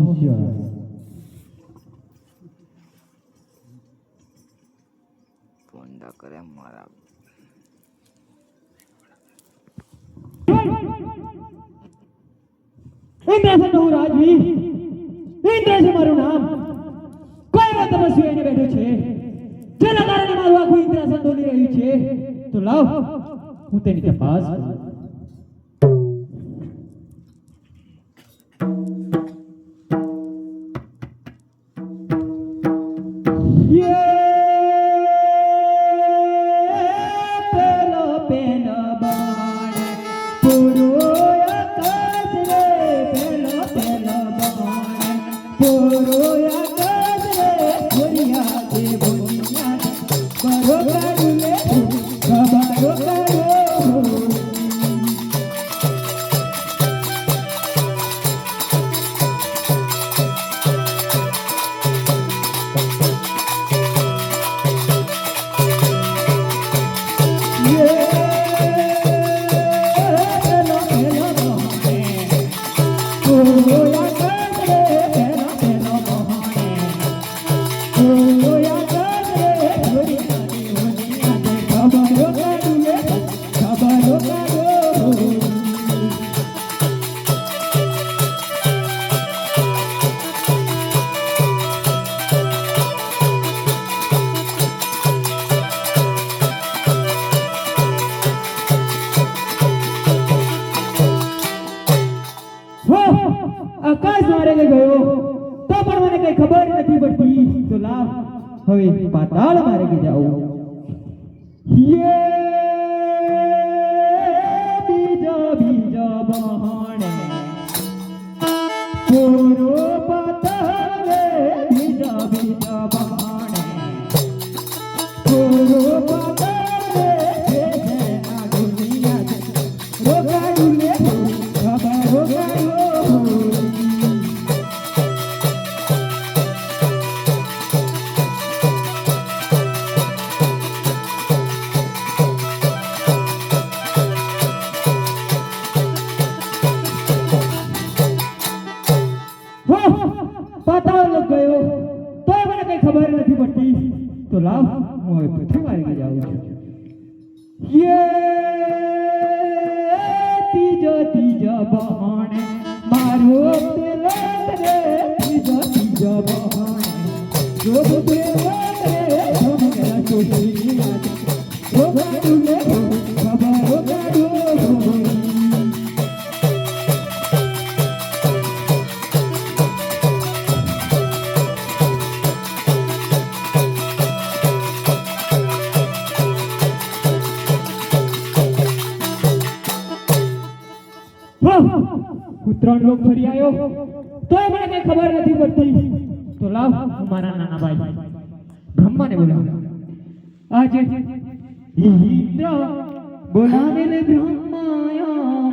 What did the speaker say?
હોશિયાર પોંડા કરે મારા ઇન્દ્રસન હું રાજવી ઇન્દ્ર છે મારું નામ કોઈ વાત તપસ્વી એને બેઠો છે જેના કારણે મારું આખું ઇન્દ્રસન ડોલી રહ્યું છે તો લાવ હું તેની તપાસ કરું હવે પાતાળ માર્ગે જાઓ બીજા બીજા બહાણે પૂરો પાતાળે બીજા બીજા બહાણે પૂરો પાતાળે આ દુનિયા રોગાડું લે ખબર રોગાડું तो लाभ હું હવે પૃથ્વી માર્ગે જાઉં છું ત્રીજો ત્રીજો બહાણે મારો પેલો રે ત્રીજો ત્રીજો બહાણે જો પેલો રે ધમકરા ચોસી રોગાડું લે ખબર રોગાડું ત્રણ લોક ફરી આવ્યો તોય મને કઈ ખબર નથી પડતી તો લાવ હું મારા નાના ભાઈ બ્રહ્માને બોલાવું આજે ઇન્દ્ર બોલાવેલે બ્રહ્માયા